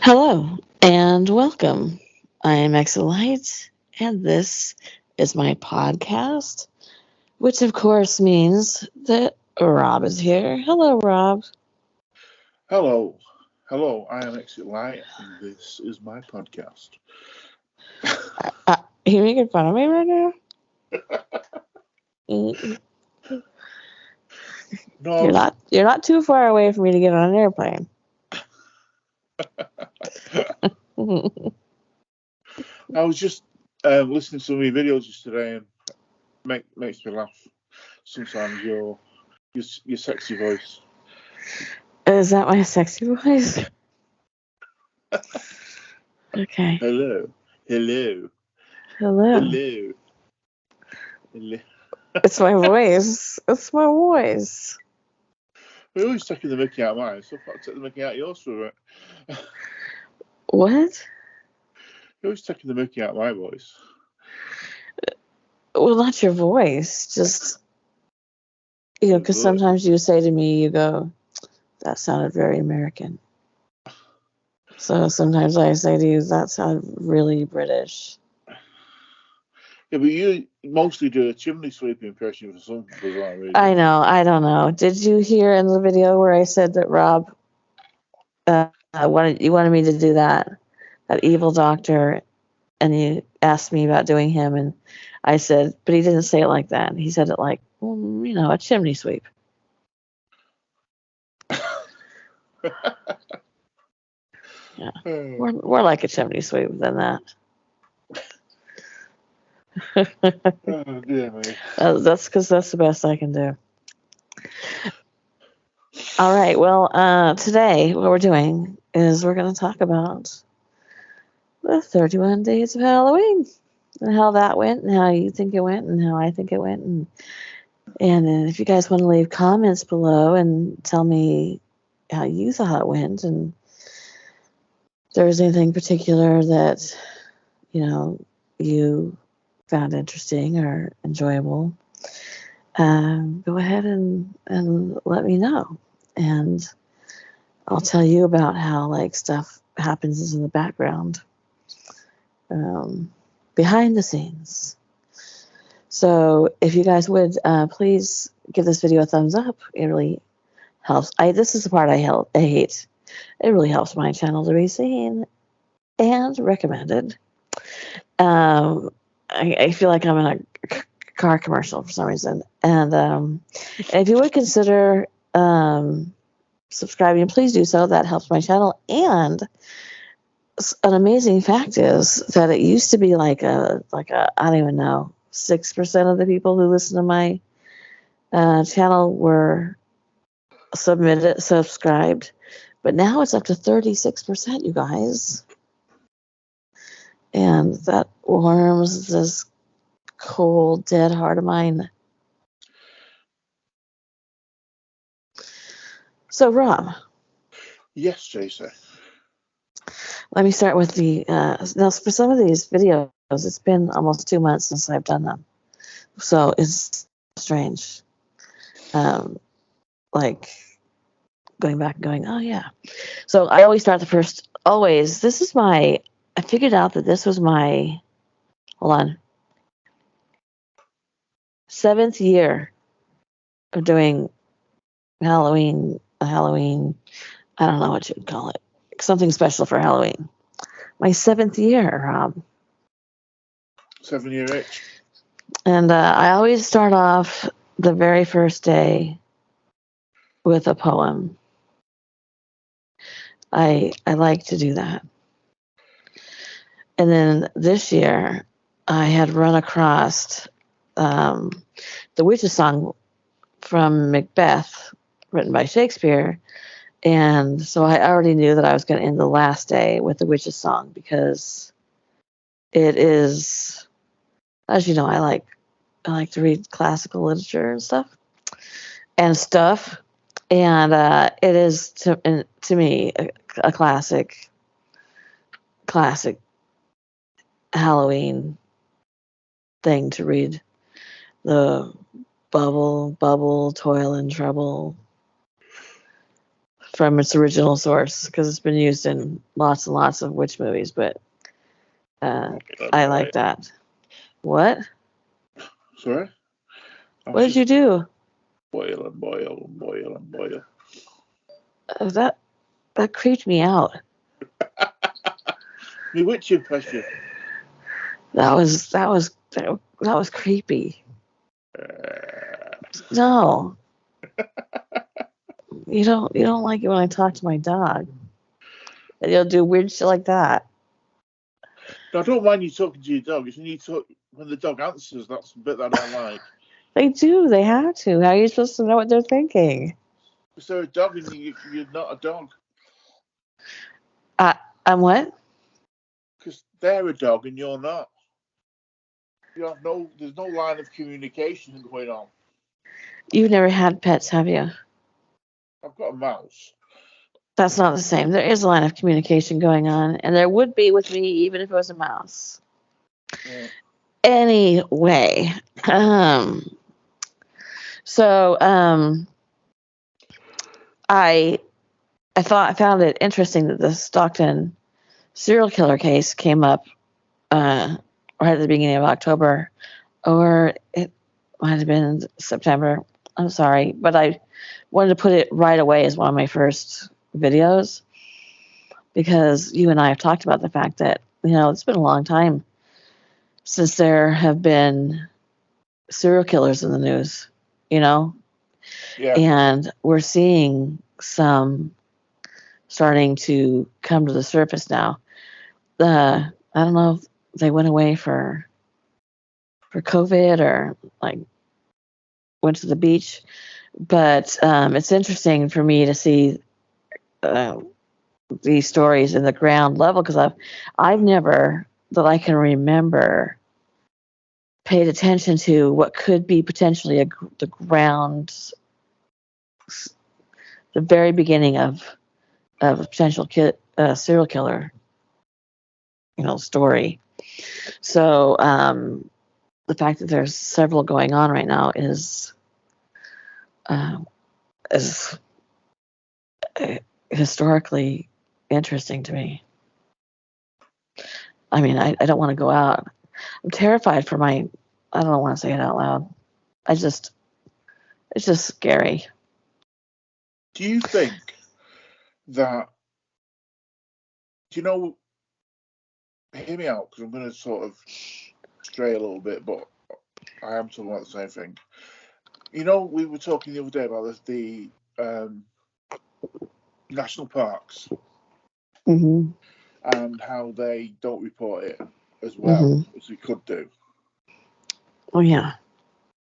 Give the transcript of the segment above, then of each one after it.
Hello and welcome. I am Exelite, and this is my podcast, which of course means that Rob is here. Hello, Rob. Hello. Hello, I am Exit Light, and this is my podcast. Are you making fun of me right now? Mm, No, You're not too far away for me to get on an airplane. I was just listening to some of your videos yesterday, and makes me laugh. Sometimes your sexy voice. Is that my sexy voice? Okay. Hello, hello, Hello. hello, hello. It's my voice. It's my voice. We're always taking the mickey out of mine, so I'll take the mickey out of yours for it. What? You're always taking the mickey out of my voice. Well, not your voice. Just, because sometimes you say to me, you go, that sounded very American. So sometimes I say to you, that sounded really British. Yeah, but you mostly do a chimney sweep impression for some bizarre reason. I know. I don't know. Did you hear in the video where I said that Rob wanted me to do that evil doctor, and you asked me about doing him, and I said, but he didn't say it like that. He said it like, a chimney sweep. Yeah, we're like a chimney sweep than that. Oh dear me. That's because that's the best I can do. All right. Well, today what we're doing is we're going to talk about the 31 Days of Halloween and how that went, and how you think it went, and how I think it went, and if you guys want to leave comments below and tell me how you thought it went, and if there was anything particular that you found interesting or enjoyable, go ahead and let me know, and I'll tell you about how stuff happens in the background, behind the scenes. So if you guys would please give this video a thumbs up, it really helps. This is the part I hate. It really helps my channel to be seen and recommended. I feel like I'm in a car commercial for some reason. And if you would consider subscribing, please do so. That helps my channel. And an amazing fact is that it used to be like a I don't even know, 6% of the people who listen to my channel were subscribed, but now it's up to 36%, you guys. And that warms this cold, dead heart of mine. So, Rob. Yes, Jason. Let me start with the now. For some of these videos, it's been almost 2 months since I've done them, so it's strange. Like going back and going, oh yeah. So I always start the first. Always, this is my. I figured out that this was my. Hold on. 7th year of doing Halloween. I don't know what you would call it. Something special for Halloween. My 7th year, Rob. 7-year itch. And I always start off the very first day with a poem. I like to do that. And then this year, I had run across the Witch's Song from Macbeth, written by Shakespeare. And so I already knew that I was going to end the last day with the Witch's Song, because it is, as you know, I like to read classical literature and stuff. And it is to me a classic Halloween thing to read. The bubble, toil and trouble, from its original source because it's been used in lots and lots of witch movies. But I like that. What? Sorry? What did you do? Boil and boil and boil and boil. That creeped me out. Me witch impression. That was creepy. No. You don't like it when I talk to my dog. And you'll do weird shit like that. No, I don't mind you talking to your dog. It's when the dog answers, that's the bit that I don't like. They do. They have to. How are you supposed to know what they're thinking? Because they're a dog and you're not a dog. I'm what? Because they're a dog and you're not. There's no line of communication going on. You've never had pets, have you? I've got a mouse. That's not the same. There is a line of communication going on, and there would be with me even if it was a mouse. Yeah. Anyway, so I found it interesting that the Stockton serial killer case came up right at the beginning of October, or it might have been September. I'm sorry, but I wanted to put it right away as one of my first videos because you and I have talked about the fact that, it's been a long time since there have been serial killers in the news, Yeah. and we're seeing some starting to come to the surface now. I don't know if they went away for COVID or like went to the beach, but it's interesting for me to see these stories in the ground level because I've never, that I can remember, paid attention to what could be potentially the ground, the very beginning of a potential serial killer, story. So the fact that there's several going on right now is historically interesting to me. I mean, I don't want to go out. I'm terrified for I don't want to say it out loud. It's just scary. Do you think that, hear me out, because I'm going to sort of stray a little bit, but I am talking about the same thing. We were talking the other day about the national parks Mm-hmm. and how they don't report it as well as we could do. Oh yeah.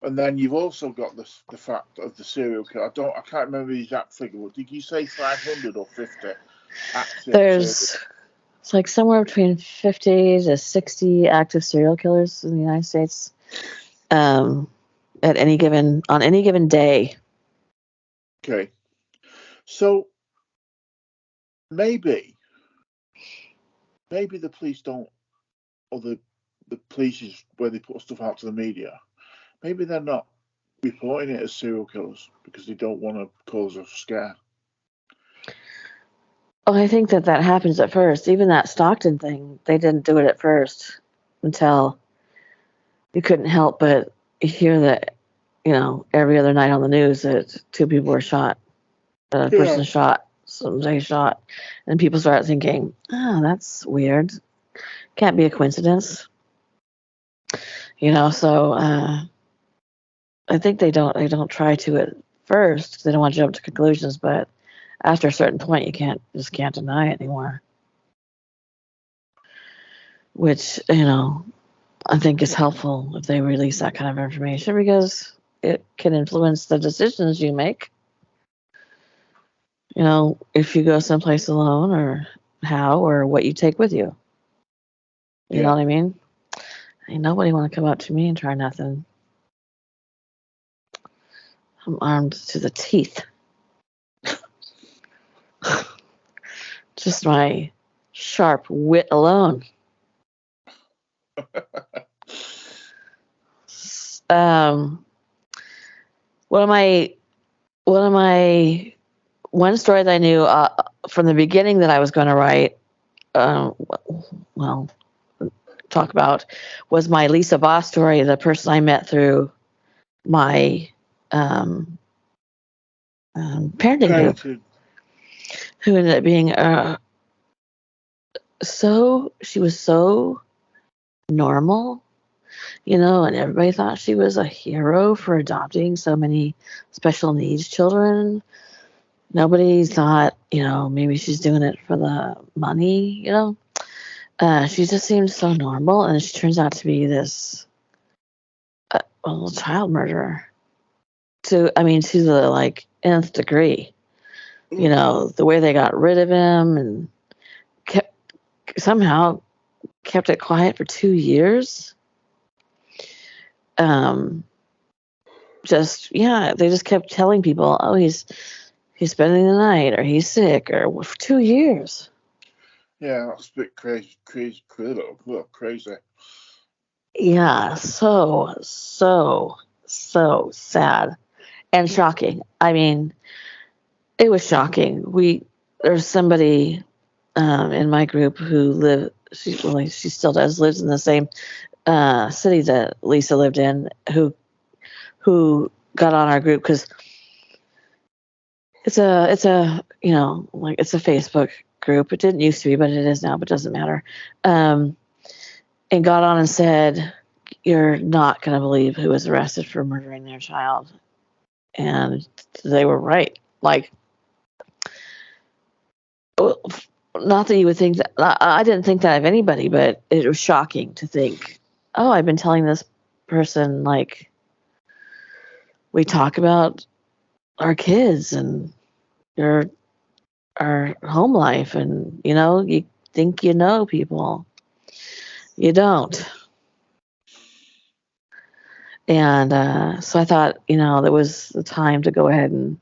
And then you've also got the fact of the serial killer. I can't remember the exact figure. But did you say 500 or 50? There's it's like somewhere between 50 to 60 active serial killers in the United States on any given day. Okay. So maybe the police don't, or the police is where they put stuff out to the media. Maybe they're not reporting it as serial killers because they don't want to cause a scare. Well, I think that happens at first. Even that Stockton thing, they didn't do it at first until you couldn't help but hear that, every other night on the news that 2 people were shot, a person shot, somebody shot, and people started thinking, oh, that's weird. Can't be a coincidence. So I think they don't try to at first. They don't want to jump to conclusions, but after a certain point, you can't deny it anymore. Which, I think is helpful if they release that kind of information because it can influence the decisions you make. If you go someplace alone or how or what you take with you. You know what I mean? Ain't nobody want to come up to me and try nothing. I'm armed to the teeth. Just my sharp wit alone. One of my one story that I knew from the beginning that I was going to write, well, talk about, was my Lisa Voss story, the person I met through my parenting group, who ended up being she was so normal, and everybody thought she was a hero for adopting so many special needs children. Nobody thought, maybe she's doing it for the money, she just seemed so normal, and she turns out to be this child murderer to the nth degree. The way they got rid of him and somehow kept it quiet for 2 years. They just kept telling people, oh, he's spending the night, or he's sick, or for 2 years. Yeah, that's a bit crazy. Yeah, so sad and shocking. I mean, it was shocking. There's somebody in my group who she still lives in the same city that Lisa lived in, who got on our group because it's a it's a Facebook group. It didn't used to be, but it is now. But it doesn't matter. And got on and said, "You're not going to believe who was arrested for murdering their child," and they were right. Like, not that you would think that. I didn't think that of anybody, but it was shocking to think, oh, I've been telling this person, like, we talk about our kids and our home life, and you think people, you don't. And so I thought, there was the time to go ahead and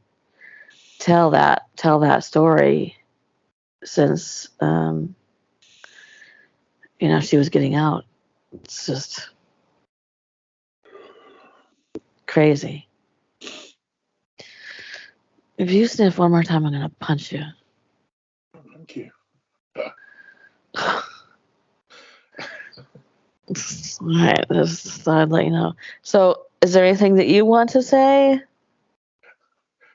tell that story, since she was getting out. It's just crazy. If you sniff one more time, I'm gonna punch you. Thank you. All right, just thought I'd let you know. So, is there anything that you want to say?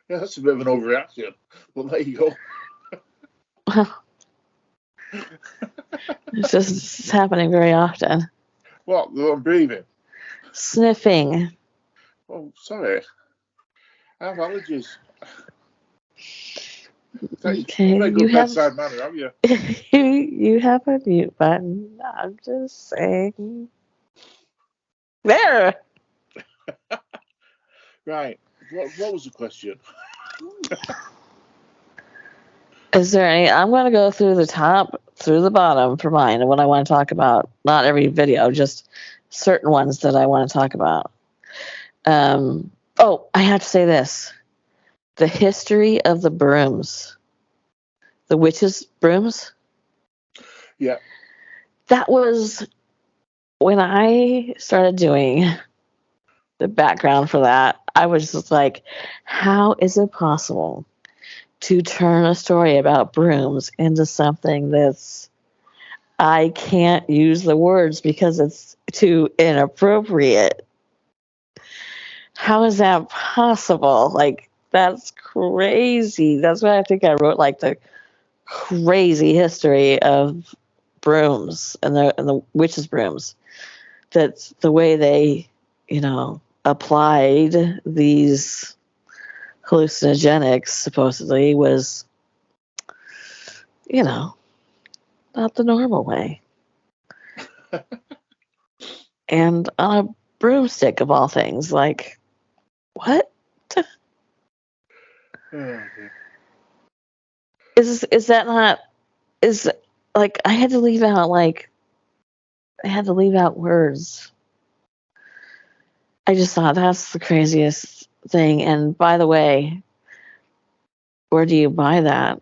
Yeah, that's a bit of an overreaction. Well, there you go. Well, it's happening very often. What? I'm breathing. Sniffing. Oh, sorry. I have allergies. Okay, You've got a good bedside manner, have you? You have a mute button. I'm just saying. There. Right. What was the question? Is there any? I'm going to go through the top, through the bottom for mine, and what I want to talk about. Not every video, just certain ones that I want to talk about. Oh, I have to say this: the history of the brooms, the witches' brooms. Yeah. That was when I started doing the background for that. I was just like, how is it possible to turn a story about brooms into something that's, I can't use the words because it's too inappropriate? How is that possible? Like, that's crazy. That's what I think I wrote, like the crazy history of brooms and the witches' brooms. That's the way they, applied these hallucinogenics, supposedly, was, not the normal way. And on a broomstick, of all things. Like, what? Is that not, like, I had to leave out words. I just thought that's the craziest thing. And by the way, where do you buy that?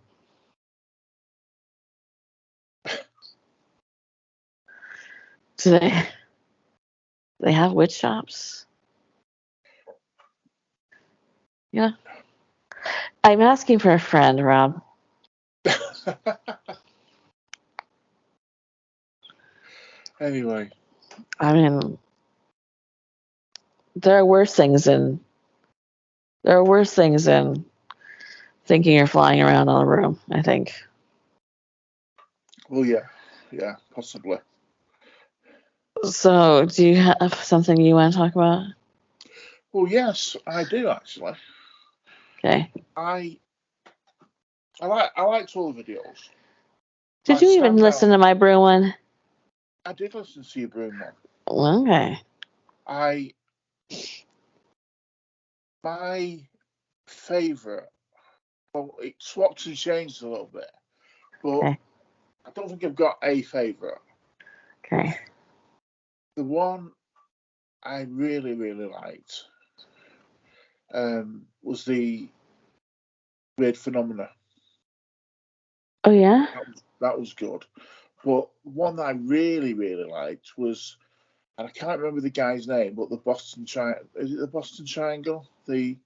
Do they have witch shops? Yeah. I'm asking for a friend, Rob. Anyway. I mean, there are worse things than thinking you're flying around on a room, I think. Well, yeah, possibly. So, do you have something you want to talk about? Well, yes, I do actually. Okay. I liked all the videos. Did you even listen to my Brew one? I did listen to your Broom one. Okay. My favourite, well, it swapped and changed a little bit, but Okay. I don't think I've got a favourite. Okay. The one I really, really liked was the Weird Phenomena. Oh, yeah? That was good. But one that I really, really liked was, and I can't remember the guy's name, but the Boston Triangle. Is it the Boston Triangle? Steve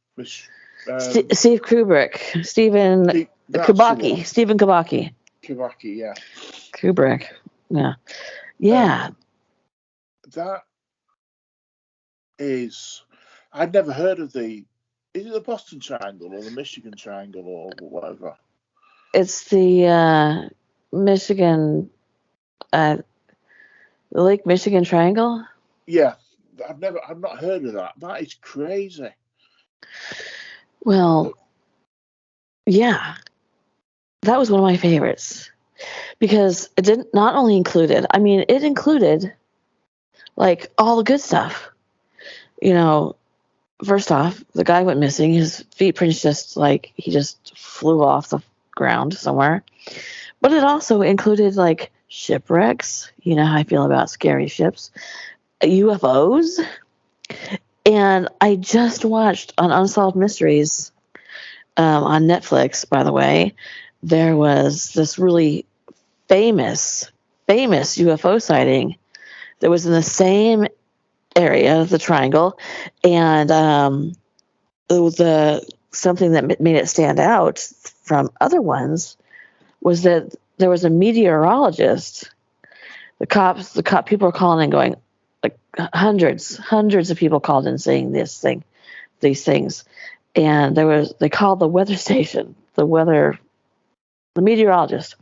Kubrick. Stephen Kubacki. Stephen Kubacki. Kubacki, yeah. Kubrick. Yeah. Yeah. That is, I'd never heard of is it the Boston Triangle or the Michigan Triangle or whatever? It's the Michigan, the Lake Michigan Triangle. Yeah, I've not heard of that. That is crazy. Well, yeah, that was one of my favorites because it didn't not only included. I mean, it included like all the good stuff. You know, first off, the guy went missing. His feet prints he just flew off the ground somewhere. But it also included like shipwrecks. You know how I feel about scary ships, UFOs. And I just watched on Unsolved Mysteries on Netflix, by the way, there was this really famous UFO sighting that was in the same area, the triangle, and it was something that made it stand out from other ones was that there was a meteorologist. The cop people were calling and going, like hundreds of people called in saying these things, and they called the weather station, the meteorologist,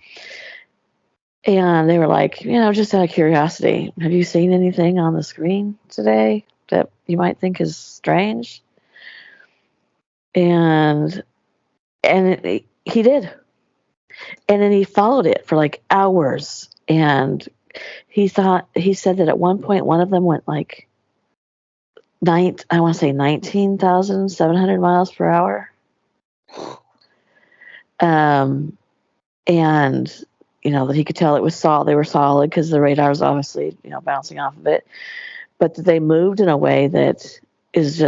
and they were like, just out of curiosity, have you seen anything on the screen today that you might think is strange? And he did, and then he followed it for like hours, and he said that at one point one of them went like I want to say 19,700 miles per hour. And that he could tell it was solid. They were solid because the radar was obviously bouncing off of it, but they moved in a way that it's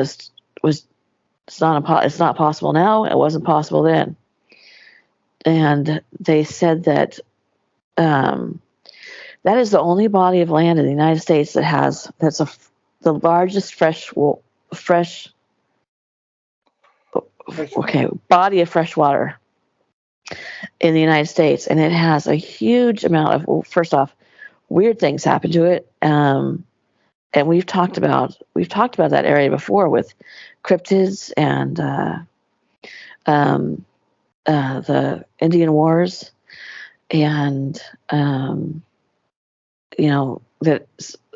not possible now. It wasn't possible then. And they said that that is the only body of land in the United States the largest body of fresh water in the United States, and it has a huge amount of, first off, weird things happen to it, and we've talked about that area before with cryptids and the Indian Wars, and that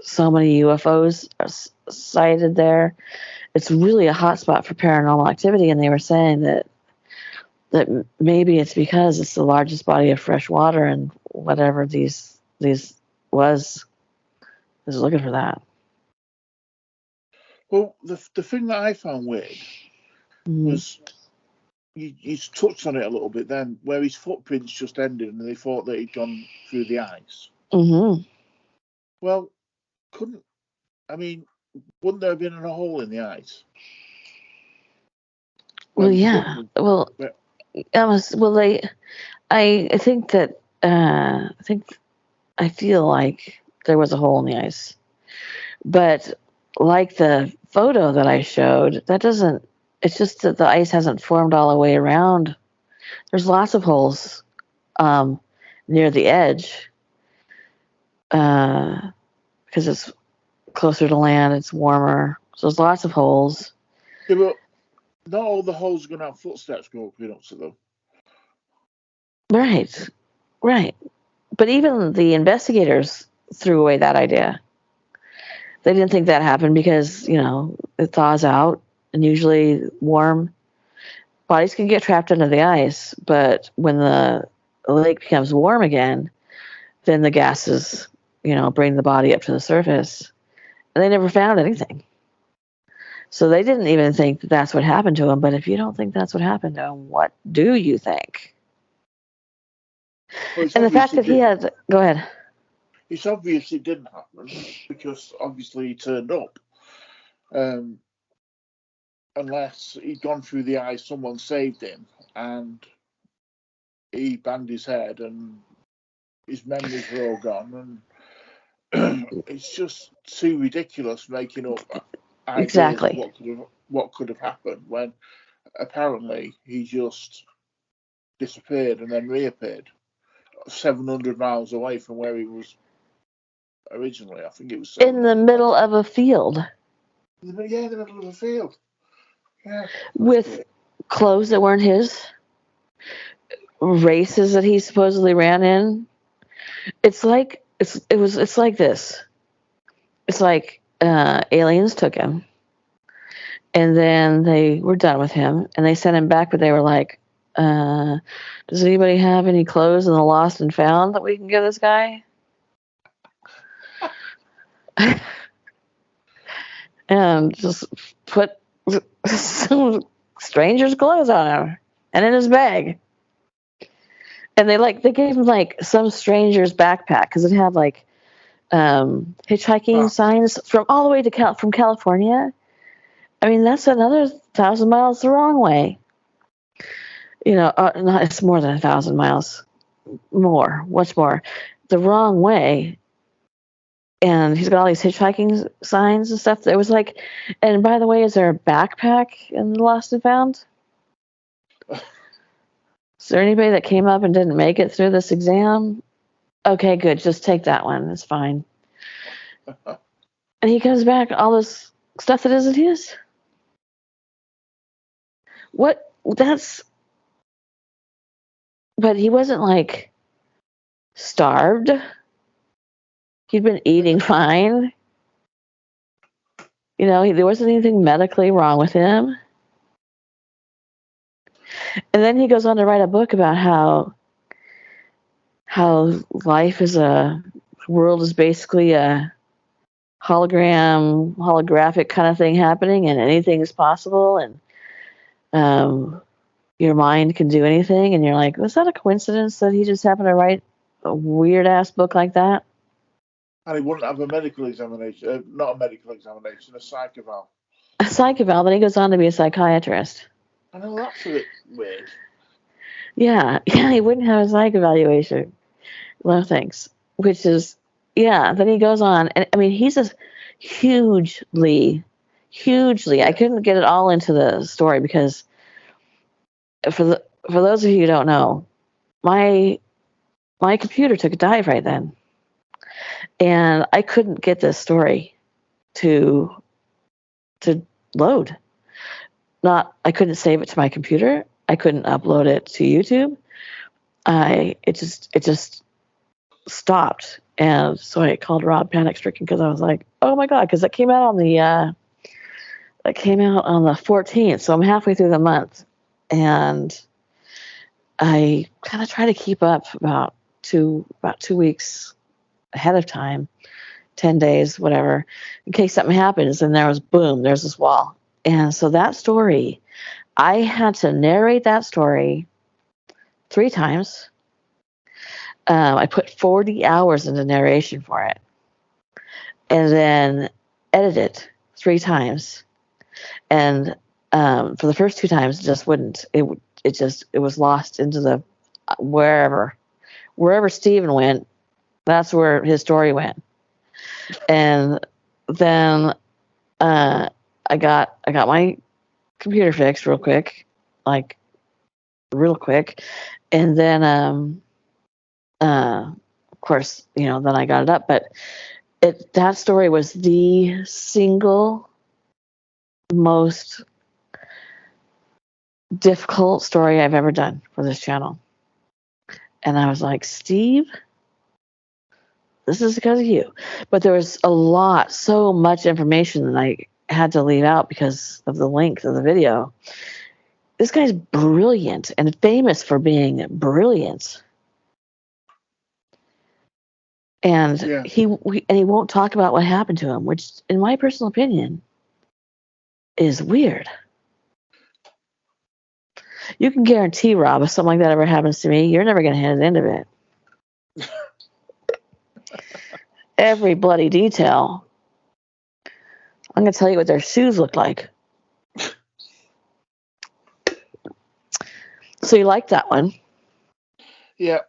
so many UFOs are sighted there. It's really a hotspot for paranormal activity, and they were saying that maybe it's because it's the largest body of fresh water, and whatever these was is looking for that. Well, the thing that I found weird was you touched on it a little bit then, where his footprints just ended and they thought that he'd gone through the ice. Mm-hmm. Well, wouldn't there have been a hole in the ice? Well, yeah. Well, I think that I feel like there was a hole in the ice, but like the photo that I showed, that doesn't It's just that the ice hasn't formed all the way around. There's lots of holes near the edge because it's closer to land. It's warmer. So there's lots of holes. Yeah, but not all the holes are going to have footsteps going up to them. Right. But even the investigators threw away that idea. They didn't think that happened because, it thaws out, and usually warm bodies can get trapped under the ice, but when the lake becomes warm again, then the gases, bring the body up to the surface. And they never found anything. So they didn't even think that that's what happened to him. But if you don't think that's what happened to him, what do you think? Well, And the fact that he had, go ahead. It's obvious it didn't happen because obviously he turned up. Unless he'd gone through the ice, someone saved him, and he banged his head, and his memories were all gone. And it's just too ridiculous making up ideas Exactly. of what could have happened when apparently he just disappeared and then reappeared 700 miles away from where he was originally. I think it was in the middle of a field. Yeah, in the middle of a field. Yeah. With clothes that weren't his, races that he supposedly ran in. It's like this. It's like aliens took him, and then they were done with him, and they sent him back. But they were like, "Does anybody have any clothes in the lost and found that we can give this guy?" And just put some stranger's clothes on him and in his bag. And they gave him some stranger's backpack because it had hitchhiking signs from all the way from California. I mean, that's another 1,000 miles the wrong way. It's more than 1,000 miles. Much more, the wrong way. And he's got all these hitchhiking signs and stuff. It was like, and by the way, is there a backpack in the Lost and Found? Is there anybody that came up and didn't make it through this exam? Okay, good. Just take that one. It's fine. And he comes back, all this stuff that isn't his. What? But he wasn't starved. He'd been eating fine. There wasn't anything medically wrong with him. And then he goes on to write a book about how life is world is basically a holographic kind of thing happening, and anything is possible, and your mind can do anything. And you're like, was that a coincidence that he just happened to write a weird ass book like that? And he wouldn't have a medical examination, not a medical examination, a psych eval. A psych eval, then he goes on to be a psychiatrist. I know, that's a bit weird. Yeah, he wouldn't have a psych evaluation. No thanks. Which is, then he goes on, and I mean, he's a hugely, I couldn't get it all into the story because for those of you who don't know, my computer took a dive right then, and I couldn't get this story to load. I couldn't save it to my computer. I couldn't upload it to YouTube. It just stopped, and so I called Robb panic stricken because I was like, oh my god, because it came out on the 14th, so I'm halfway through the month, and I kind of try to keep up about 2 weeks ahead of time, 10 days, whatever, in case something happens. And there's this wall. And so that story, I had to narrate that story 3 times. I put 40 hours into narration for it, and then edit it 3 times. And for the first 2 times, it just wouldn't. It was lost into the wherever Steven went. That's where his story went. And then I got my computer fixed real quick, like real quick, and then of course, then I got it up, but that story was the single most difficult story I've ever done for this channel. And I was like, Steve, this is because of you. But there was so much information that I had to leave out because of the length of the video. This guy's brilliant and famous for being brilliant. And he won't talk about what happened to him, which, in my personal opinion, is weird. You can guarantee, Rob, if something like that ever happens to me, you're never going to hit the end of it. Every bloody detail. I'm going to tell you what their shoes look like. So you like that one? Yeah.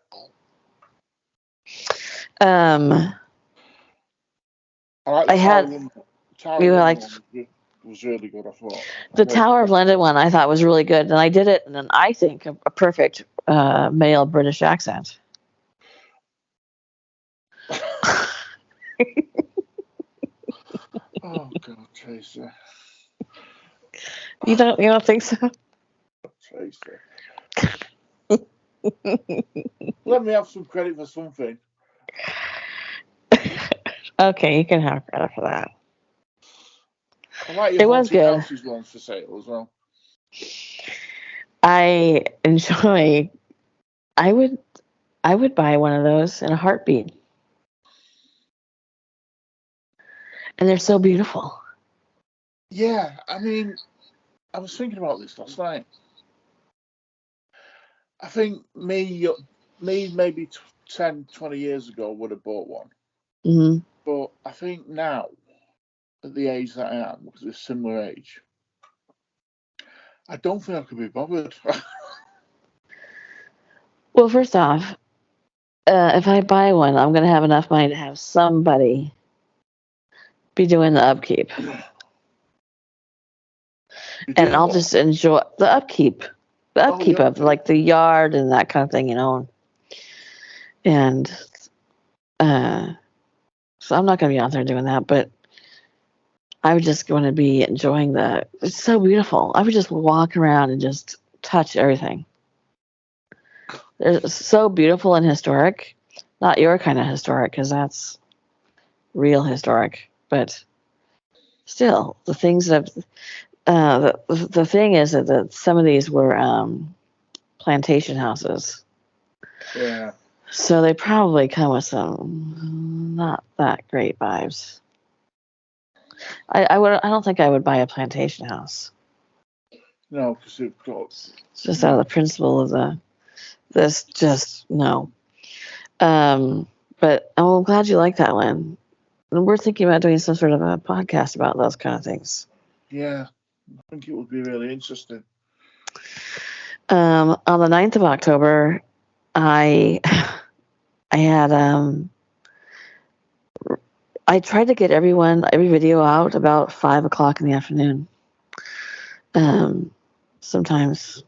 I had. Was really good, I thought. The Tower of London one I thought was really good, and I did it in I think, a perfect male British accent. Oh God, Tracy. You don't think so? Tracy. Let me have some credit for something. Okay, you can have credit for that. It was good. Houses ones for sale as well. I enjoy. I would buy one of those in a heartbeat. And they're so beautiful. Yeah, I mean, I was thinking about this last night. I think me maybe 10, 20 years ago would have bought one. Mm-hmm. But I think now, at the age that I am, because it's similar age, I don't think I could be bothered. Well, first off, if I buy one, I'm going to have enough money to have somebody be doing the upkeep. And I'll just enjoy the upkeep. The upkeep of like the yard and that kind of thing, And so I'm not going to be out there doing that, but I would just want to be enjoying it's so beautiful. I would just walk around and just touch everything. It's so beautiful and historic. Not your kind of historic, because that's real historic, but still, the things that the thing is that some of these were plantation houses. Yeah. So they probably come with some not that great vibes. I don't think I would buy a plantation house. No, because it's just out of the principle of no. But I'm glad you like that one. And we're thinking about doing some sort of a podcast about those kind of things. Yeah, I think it would be really interesting. On the 9th of October, I had I tried to get every video out about 5:00 in the afternoon. Sometimes,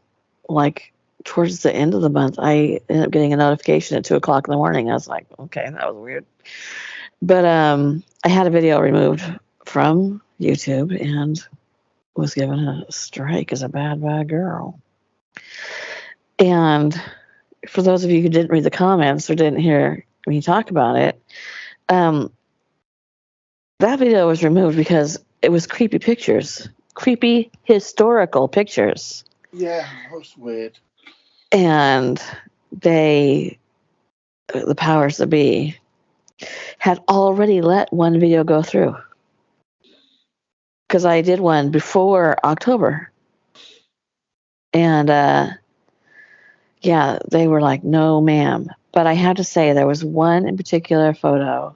like towards the end of the month, I ended up getting a notification at 2:00 in the morning. I was like, okay, that was weird. But I had a video removed from YouTube and was given a strike as a bad girl. And for those of you who didn't read the comments or didn't hear me talk about it, that video was removed because it was creepy pictures, creepy historical pictures. Yeah, that's weird. And the powers that be, had already let one video go through. Because I did one before October. And they were like, no, ma'am. But I have to say, there was one in particular photo.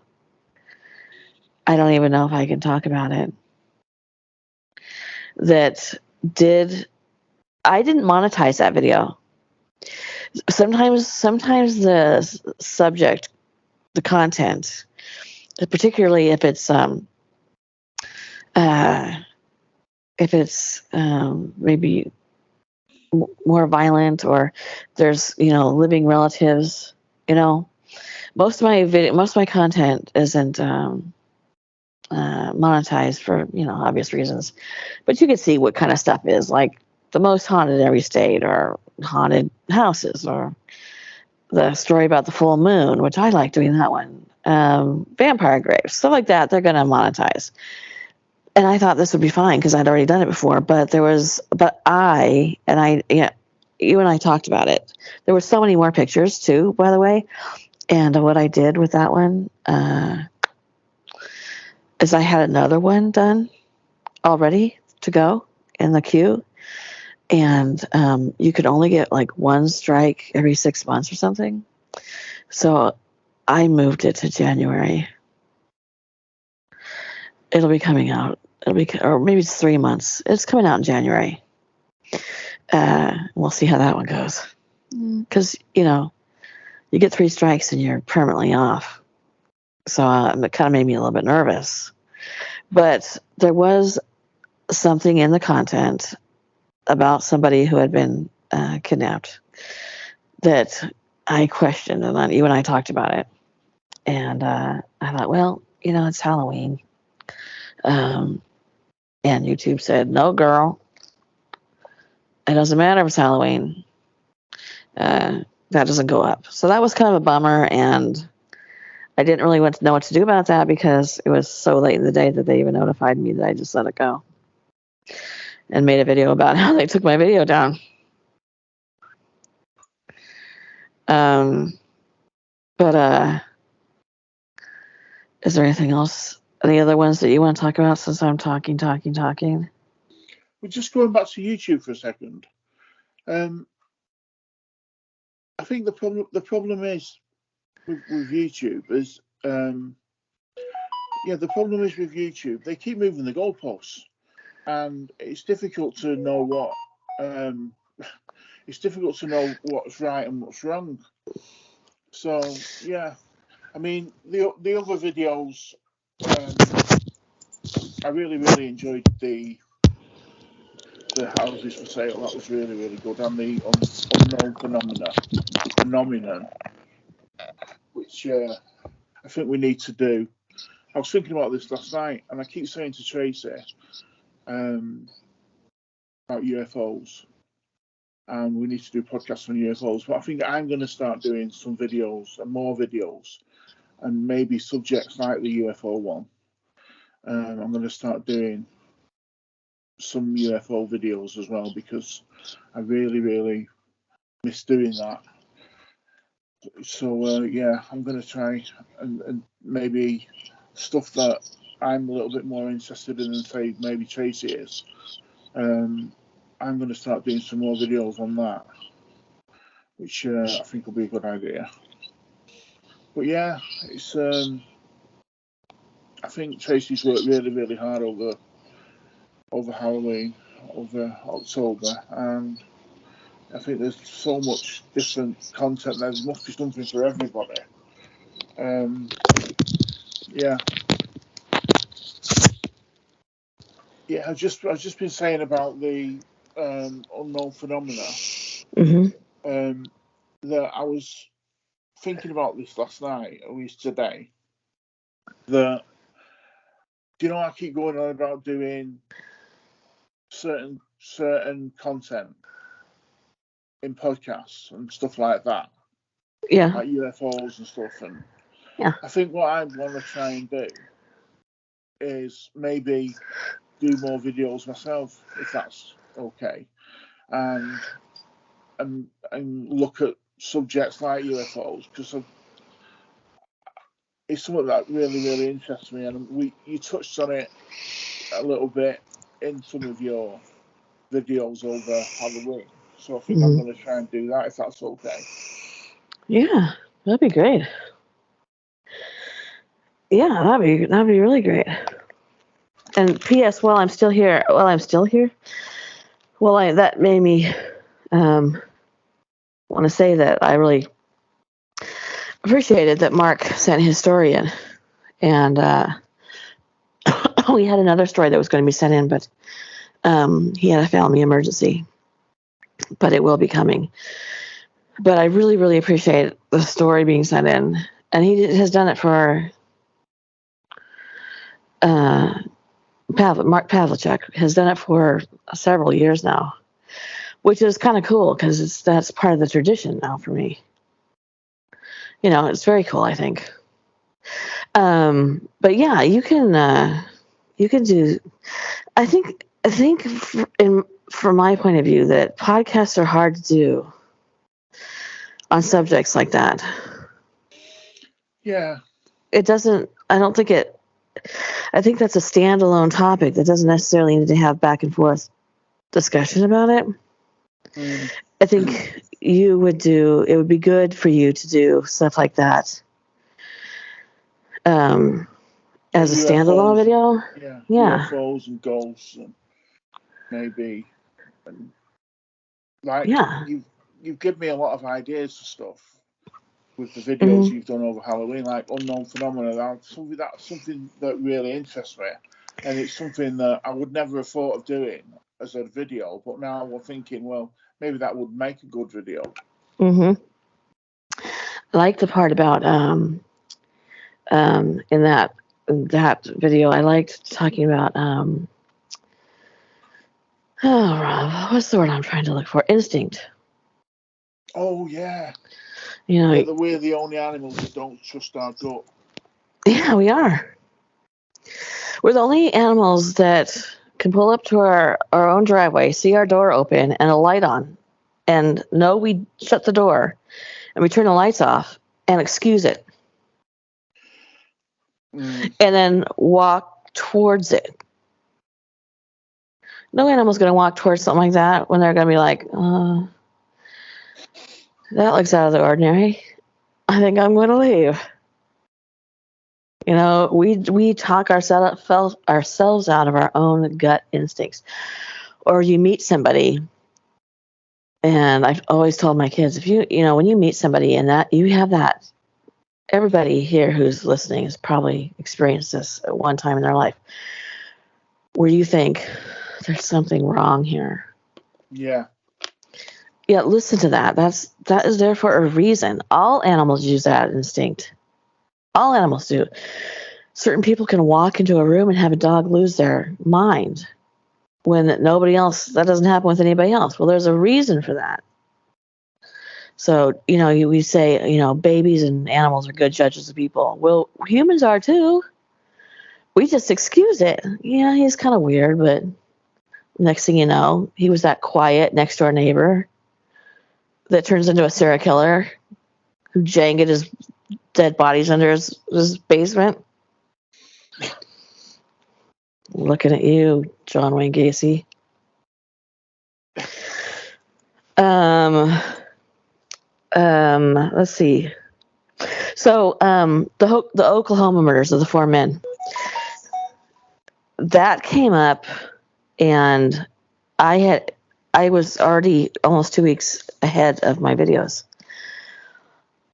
I don't even know if I can talk about it. I didn't monetize that video. Sometimes the subject, the content, particularly if it's if it's maybe more violent, or there's living relatives. Most of my content isn't monetized for obvious reasons, but you can see what kind of stuff is like the most haunted in every state, or haunted houses, or the story about the full moon, which I like doing that one. Vampire graves, stuff like that. They're going to monetize. And I thought this would be fine because I'd already done it before. But you and I talked about it. There were so many more pictures too, by the way. And what I did with that one is I had another one done already to go in the queue. And you could only get like one strike every 6 months or something. So I moved it to January. It'll be coming out. Or maybe it's 3 months. It's coming out in January. We'll see how that one goes. Because, you get 3 strikes and you're permanently off. So it kind of made me a little bit nervous. But there was something in the content about somebody who had been kidnapped that I questioned, and then you and I talked about it. And I thought, well, it's Halloween. And YouTube said, no, girl. It doesn't matter if it's Halloween. That doesn't go up. So that was kind of a bummer, and I didn't really know what to do about that because it was so late in the day that they even notified me that I just let it go. And made a video about how they took my video down. But is there anything else? Any other ones that you want to talk about since I'm talking? We're just going back to YouTube for a second. I think the problem is with YouTube is the problem is with YouTube, they keep moving the goalposts, and it's difficult to know what's right and what's wrong. So yeah, I mean the other videos, I really enjoyed the houses for sale. That was really good, and the unknown phenomenon, which I think we need to do. I was thinking about this last night, and I keep saying to Tracy about UFOs, and we need to do podcasts on UFOs. But I think I'm going to start doing some videos and more videos, and maybe subjects like the UFO one. I'm going to start doing some UFO videos as well because I really miss doing that. So I'm going to try and maybe stuff that I'm a little bit more interested in than say maybe Tracy is. I'm going to start doing some more videos on that, which I think will be a good idea. But yeah, it's I think Tracy's worked really hard over Halloween, over October, and I think there's so much different content there. There must be something for everybody. I've just been saying about the unknown phenomena. Mm-hmm. That I was thinking about this last night, at least today. That I keep going on about doing certain content in podcasts and stuff like that. Yeah. Like UFOs and stuff, and yeah. I think what I want to try and do is maybe do more videos myself, if that's okay, and look at subjects like UFOs, because it's something that really interests me, and you touched on it a little bit in some of your videos over Halloween, so I think I'm going to try and do that, if that's okay. Yeah, that'd be great. Yeah, that'd be really great. And P.S. While I'm still here, that made me want to say that I really appreciated that Mark sent his story in, and we had another story that was going to be sent in, but He had a family emergency, but it will be coming. But I really, really appreciate the story being sent in. And he has done it for Mark Pavlicek has done it for several years now, which is kind of cool because that's part of the tradition now for me. It's very cool, I think. But yeah, you can do. I think from my point of view that podcasts are hard to do on subjects like that. Yeah. It doesn't. I don't think it. I think that's a standalone topic that doesn't necessarily need to have back and forth discussion about it. I think it would be good for you to do stuff like that as a standalone video. Yeah. UFOs and ghosts and maybe. And you've given me a lot of ideas for stuff with the videos you've done over Halloween, like unknown phenomena. That's something that really interests me, and it's something that I would never have thought of doing as a video. But now we're thinking, well, maybe that would make a good video. I like the part about in that video. I liked talking about Rob, what's the word I'm trying to look for? Instinct. Oh yeah. We're the only animals that don't trust our gut. Yeah, we are. We're the only animals that can pull up to our own driveway, see our door open and a light on, and know we shut the door, and we turn the lights off and excuse it. And then walk towards it. No animal's going to walk towards something like that when they're going to be like, that looks out of the ordinary. I think I'm going to leave. We talk ourselves out of our own gut instincts. Or you meet somebody, and I've always told my kids, if when you meet somebody and that you have that, everybody here who's listening has probably experienced this at one time in their life, where you think there's something wrong here. Yeah. Yeah, listen to that. That is there for a reason. All animals use that instinct. All animals do. Certain people can walk into a room and have a dog lose their mind when nobody else, that doesn't happen with anybody else. Well, there's a reason for that. So, we say, babies and animals are good judges of people. Well, humans are too. We just excuse it. Yeah, he's kind of weird, but next thing you know, he was that quiet next door neighbor that turns into a serial killer who jangled his dead bodies under his basement. Looking at you, John Wayne Gacy. Let's see. So, the Oklahoma murders of the 4 men, that came up, and I was already almost 2 weeks ahead of my videos.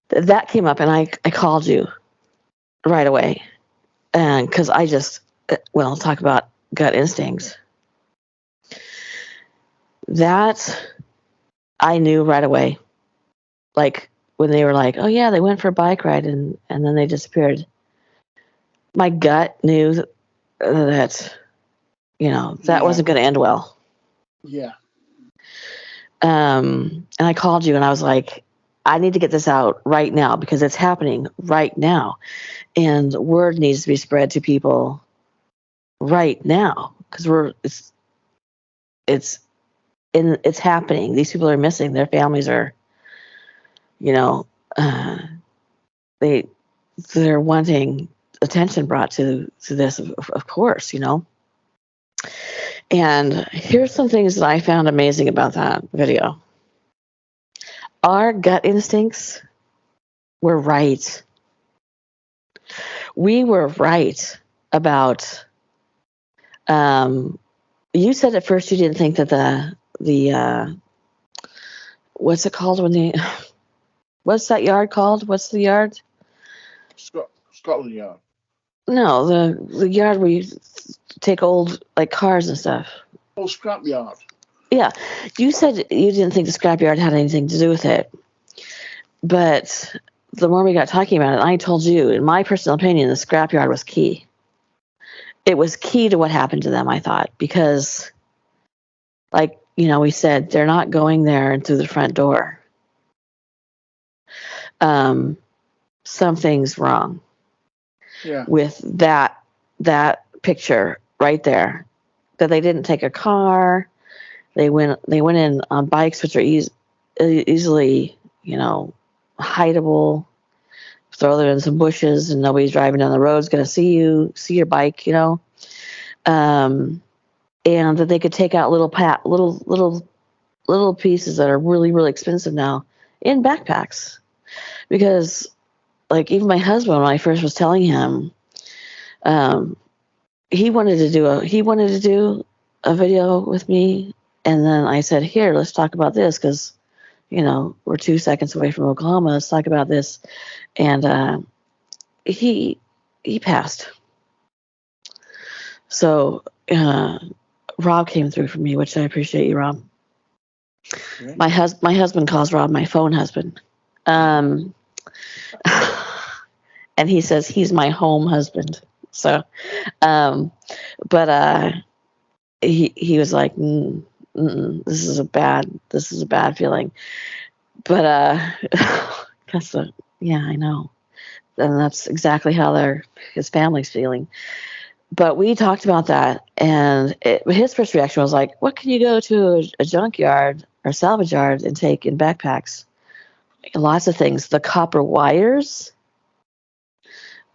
That came up, and I called you right away, and because talk about gut instincts. That I knew right away, like when they were like, "Oh yeah, they went for a bike ride and then they disappeared." My gut knew that that wasn't going to end well. Yeah. And I called you and I was like, I need to get this out right now because it's happening right now, and word needs to be spread to people right now because it's happening. These people are missing. Their families are, they're wanting attention brought to this, of course, And here's some things that I found amazing about that video. Our gut instincts were right. We were right about. You said at first you didn't think that the what's it called what's that yard called? What's the yard? Scotland Yard. No, the yard where you take old cars and stuff. scrapyard. Yeah, you said you didn't think the scrapyard had anything to do with it, but the more we got talking about it, I told you, in my personal opinion, the scrapyard was key. It was key to what happened to them, I thought, because, like, we said, they're not going there and through the front door. Something's wrong with that picture right there. That they didn't take a car. They went in on bikes, which are easily, hideable. Throw them in some bushes, and nobody's driving down the road is going to see your bike, and that they could take out little pieces that are really, really expensive now in backpacks. Because, like, even my husband, when I first was telling him, he wanted to do a video with me, and then I said, "Here, let's talk about this, because we're 2 seconds away from Oklahoma. Let's talk about this." And he passed. So Robb came through for me, which I appreciate you, Robb. Okay. My husband calls Robb my phone husband, and he says he's my home husband. So, but he was like, "This is a bad feeling." But yeah, I know, and that's exactly how his family's feeling. But we talked about that, and his first reaction was like, "What can you go to a junkyard or salvage yard and take in backpacks? Lots of things. The copper wires,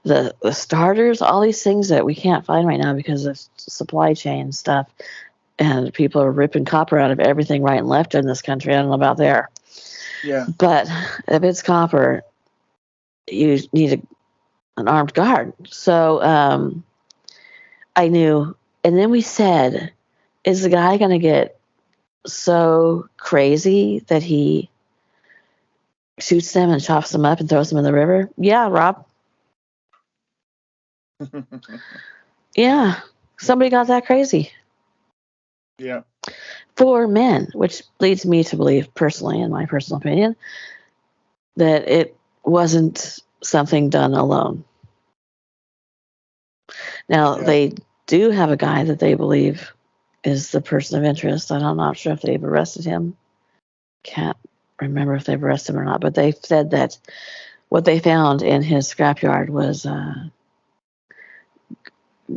the starters, all these things that we can't find right now because of supply chain stuff, and people are ripping copper out of everything right and left in this country. I don't know about there. Yeah. But if it's copper, you need an armed guard." So I knew. And then we said, is the guy going to get so crazy that he shoots them and chops them up and throws them in the river? Yeah, Robb. Yeah. Somebody got that crazy. Yeah. 4 men, which leads me to believe, personally, in my personal opinion, that it wasn't something done alone. Now, they do have a guy that they believe is the person of interest. I'm not sure if they've arrested him. Can't remember if they've arrested him or not, but they said that what they found in his scrapyard was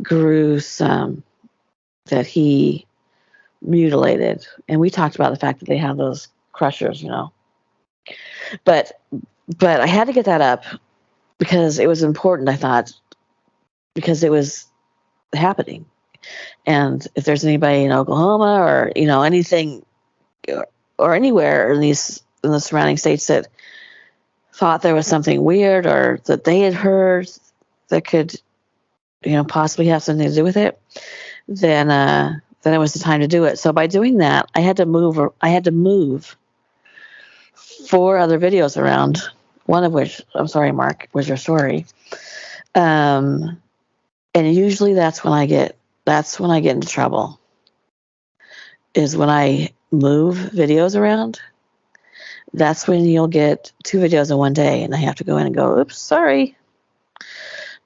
gruesome, that he mutilated. And we talked about the fact that they have those crushers, But I had to get that up because it was important, I thought, because it was happening. And if there's anybody in Oklahoma or, anything or anywhere in the surrounding states that thought there was something weird or that they had heard that could, possibly have something to do with it, then it was the time to do it. So by doing that, I had to move 4 other videos around, one of which, I'm sorry, Mark, was your story. And usually that's when I get into trouble, is when I move videos around. That's when you'll get 2 videos in one day, and I have to go in and go, oops, sorry,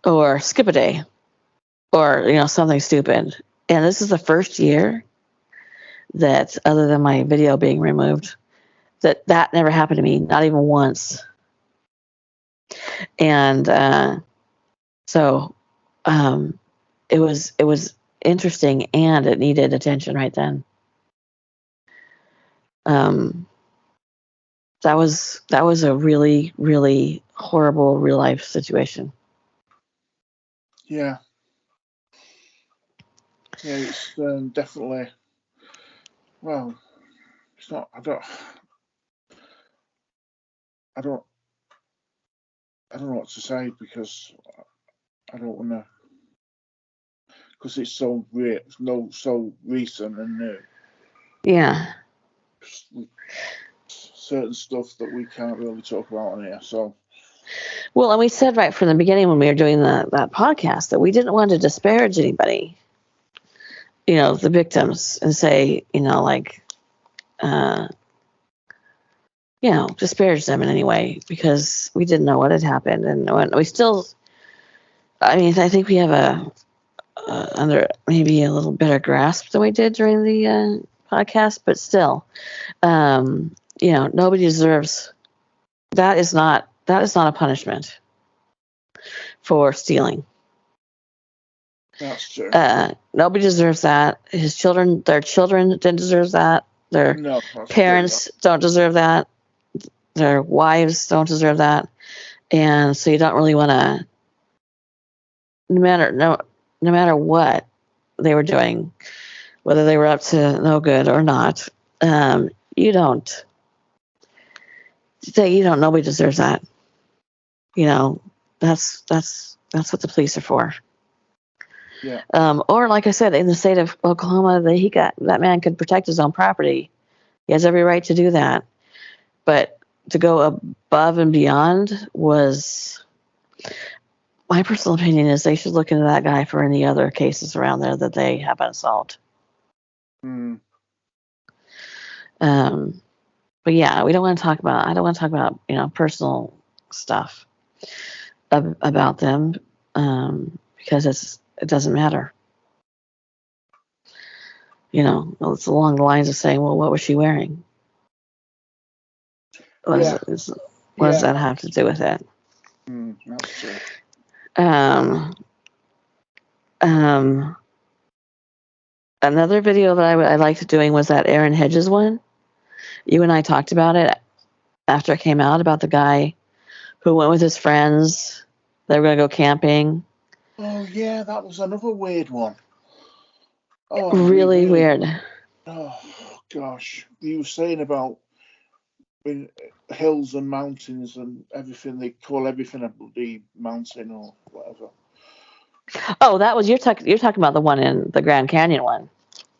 or skip a day, or something stupid. And this is the first year that, other than my video being removed, that never happened to me, not even once. And so it was interesting, and it needed attention right then. That was a really, really horrible real life situation. Yeah. Yeah, it's definitely. Well, it's not. I don't know what to say, because I don't want to. Because it's so recent and new. Yeah. Certain stuff that we can't really talk about on here. So. Well, and we said right from the beginning when we were doing that podcast that we didn't want to disparage anybody. the victims and say, disparage them in any way, because we didn't know what had happened. And when we still, I think we have under maybe a little better grasp than we did during the podcast, but still, nobody deserves, that is not a punishment for stealing. That's true. Nobody deserves that. Their children didn't deserve that. Their parents don't deserve that. Their wives don't deserve that. And so you don't really want to, no matter what they were doing, whether they were up to no good or not, nobody deserves that. That's what the police are for. Yeah. Or like I said, in the state of Oklahoma, that man could protect his own property. He has every right to do that. But to go above and beyond was, my personal opinion is they should look into that guy for any other cases around there that they haven't solved. Mm. But yeah, I don't want to talk about personal stuff about them, because it doesn't matter. It's along the lines of saying, well, what was she wearing? What does that have to do with it? That's true. Another video that I liked doing was that Aaron Hedges one. You and I talked about it after it came out, about the guy who went with his friends. They were going to go camping. Oh, yeah, that was another weird one. Oh, really weird. Oh, gosh. You were saying about hills and mountains and everything. They call everything a bloody mountain or whatever. Oh, that was, you're talking about the one in the Grand Canyon one.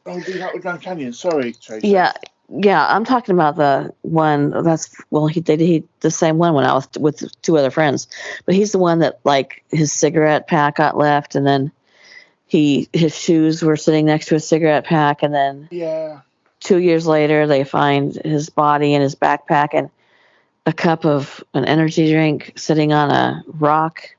Oh, the Grand Canyon. Sorry, Tracy. Yeah, I'm talking about the one he did the same one when I was with two other friends, but he's the one that, like, his cigarette pack got left, and then his shoes were sitting next to his cigarette pack, and then 2 years later they find his body in his backpack and a cup of an energy drink sitting on a rock.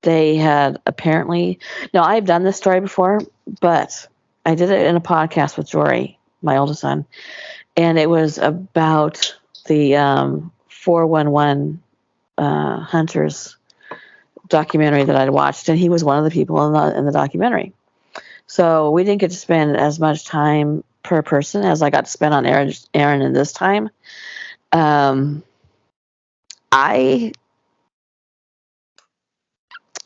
They had apparently, no, I've done this story before, but I did it in a podcast with Jory, my oldest son, and it was about the 411 hunters documentary that I'd watched, and he was one of the people in the documentary. So we didn't get to spend as much time per person as I got to spend on Aaron in this time.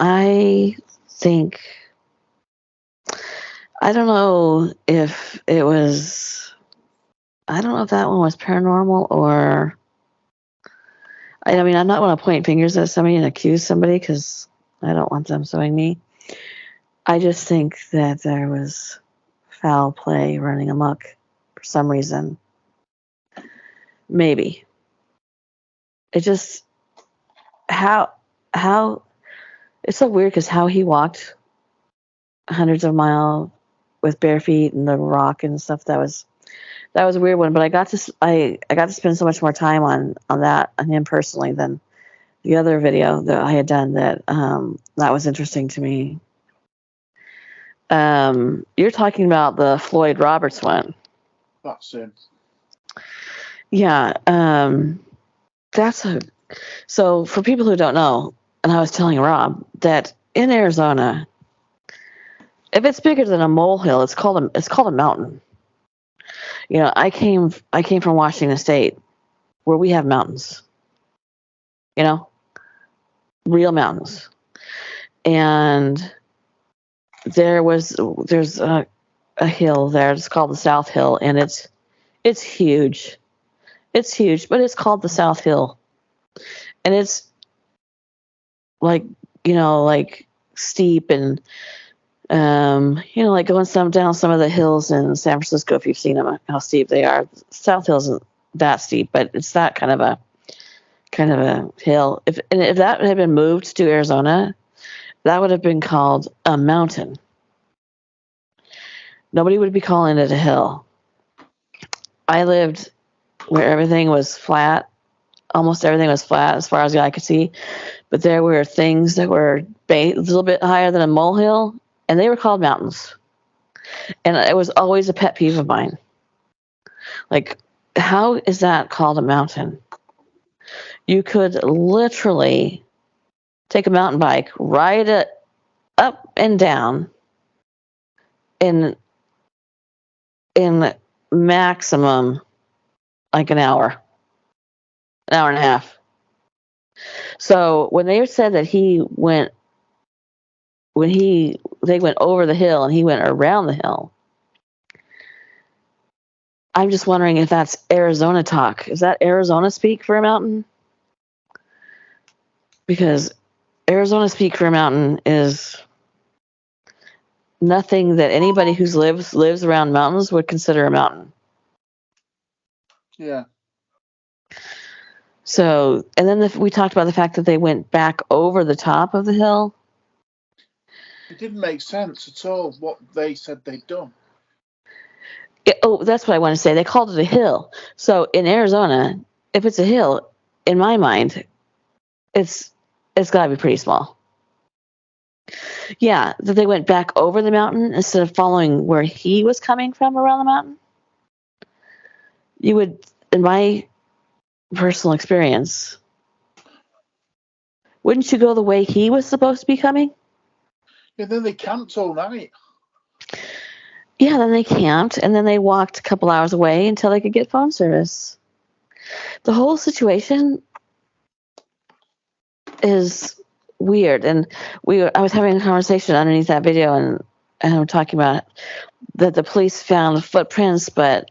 I think, I don't know if that one was paranormal, or, I'm not want to point fingers at somebody and accuse somebody, because I don't want them suing me. I just think that there was foul play running amok for some reason. Maybe. It just, how it's so weird, because how he walked hundreds of miles with bare feet and the rock and stuff, that was a weird one. But I got to spend so much more time on him personally than the other video that I had done, that was interesting to me. You're talking about the Floyd Roberts one. That's it. Yeah. So for people who don't know, and I was telling Rob that in Arizona, if it's bigger than a molehill, it's called a mountain. I came from Washington State, where we have mountains. Real mountains. And there's a hill there. It's called the South Hill, and it's huge. It's huge, but it's called the South Hill, and it's like steep, and like going down some of the hills in San Francisco. If you've seen them, how steep they are. South Hill isn't that steep, but it's that kind of a hill. If that had been moved to Arizona, that would have been called a mountain. Nobody would be calling it a hill. I lived where everything was flat. Almost everything was flat as far as the eye could see. But there were things that were a little bit higher than a molehill, and they were called mountains. And it was always a pet peeve of mine. Like, how is that called a mountain? You could literally take a mountain bike, ride it up and down in maximum like an hour and a half. So when they said that they went over the hill and he went around the hill, I'm just wondering if that's Arizona talk. Is that Arizona speak for a mountain? Because Arizona speak for a mountain is nothing that anybody who lives around mountains would consider a mountain. Yeah. So, and then we talked about the fact that they went back over the top of the hill. It didn't make sense at all what they said they'd done. That's what I want to say. They called it a hill. So in Arizona, if it's a hill, in my mind, it's got to be pretty small. Yeah, that they went back over the mountain instead of following where he was coming from around the mountain. You would, in my personal experience, wouldn't you go the way he was supposed to be coming? Yeah, then they camped all night. Yeah, then they camped, and then they walked a couple hours away until they could get phone service. The whole situation is weird, and I was having a conversation underneath that video, and I'm talking about that the police found footprints, but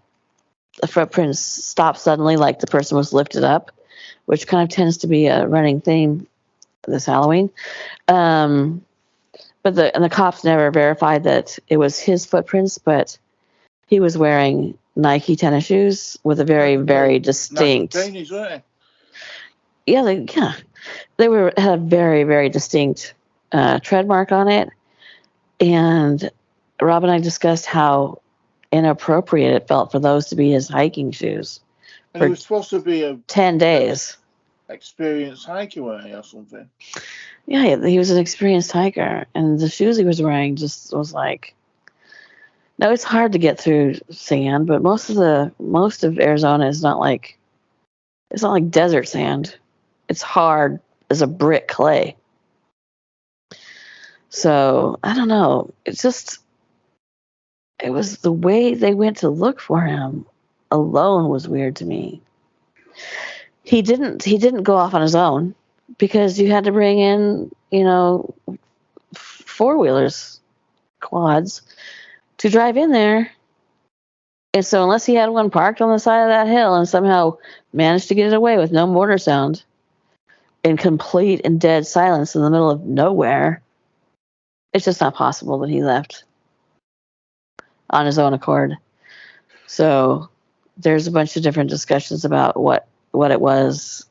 the footprints stopped suddenly, like the person was lifted up, which kind of tends to be a running theme this Halloween. But the cops never verified that it was his footprints, but he was wearing Nike tennis shoes with a very, very distinct. Chinese, weren't they? Yeah, they had a very, very distinct tread mark on it, and Rob and I discussed how inappropriate it felt for those to be his hiking shoes. And he was supposed to be 10 days. Experienced hiker, weren't he, or something? Yeah, he was an experienced hiker, and the shoes he was wearing just was like. No, it's hard to get through sand, but most of Arizona is not like it's not like desert sand. It's hard as a brick clay. So I don't know. It was the way they went to look for him alone was weird to me. He didn't go off on his own because you had to bring in, four-wheelers, quads to drive in there. And so unless he had one parked on the side of that hill and somehow managed to get it away with no motor sound in complete and dead silence in the middle of nowhere, it's just not possible that he left on his own accord. So there's a bunch of different discussions about what it was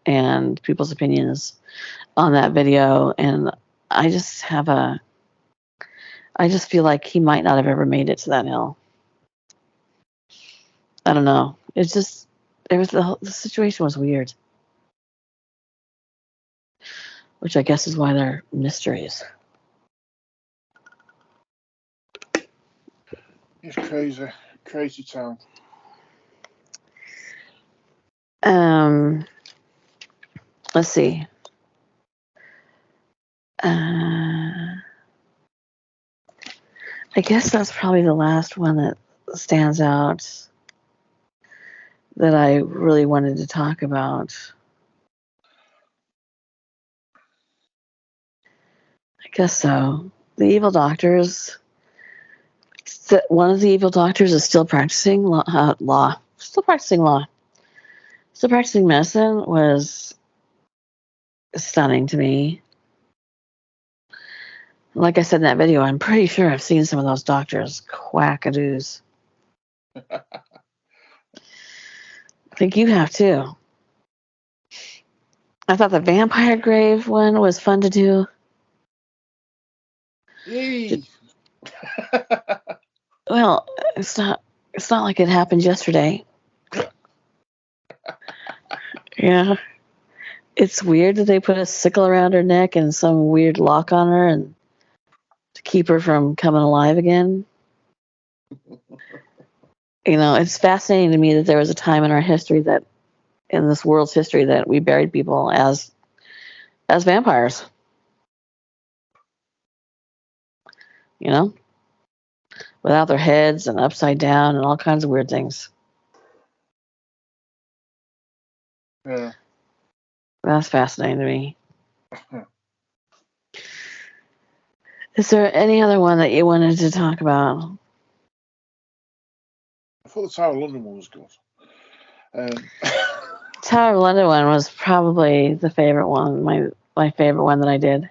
and people's opinions on that video. And I just feel like he might not have ever made it to that hill. I don't know. It's just, the situation was weird. Which I guess is why they're mysteries. It's crazy. Crazy town. Let's see. I guess that's probably the last one that stands out that I really wanted to talk about. I guess so. The evil doctors. One of the evil doctors is still practicing law. Still practicing law. Still practicing medicine was stunning to me. Like I said in that video, I'm pretty sure I've seen some of those doctors quackadoos. I think you have too. I thought the vampire grave one was fun to do. Yee. Well, it's not like it happened yesterday. Yeah. It's weird that they put a sickle around her neck and some weird lock on her and to keep her from coming alive again. It's fascinating to me that there was a time in our history that, in this world's history, that we buried people as vampires. Without their heads and upside down and all kinds of weird things. Yeah. That's fascinating to me. Is there any other one that you wanted to talk about? I thought the Tower of London one was good. Tower of London one was probably the favorite one, my favorite one that I did.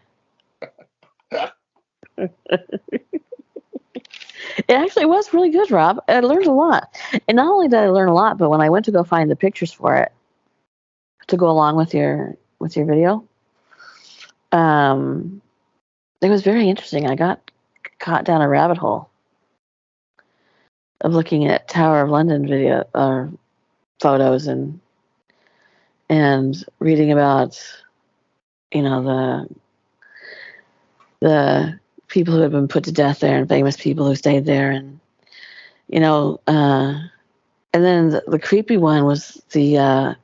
It actually was really good, Rob. I learned a lot. And not only did I learn a lot, but when I went to go find the pictures for it to go along with your video, it was very interesting. I got caught down a rabbit hole of looking at Tower of London video or photos and reading about the people who had been put to death there and famous people who stayed there, and and then the creepy one was the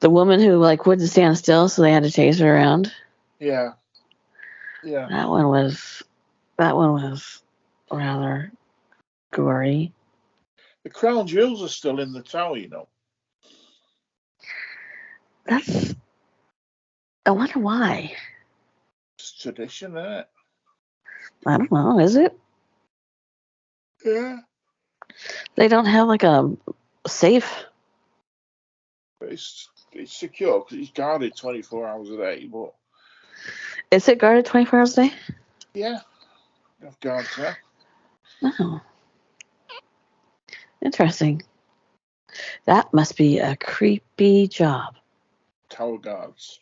woman who wouldn't stand still, so they had to chase her around. Yeah. That one was rather gory. The crown jewels are still in the tower, I wonder why. It's tradition, isn't it? I don't know. Is it? Yeah. They don't have a safe. But it's secure because it's guarded 24 hours a day. But is it guarded 24 hours a day? Yeah, you have guards there. Oh, interesting. That must be a creepy job. Tower guards.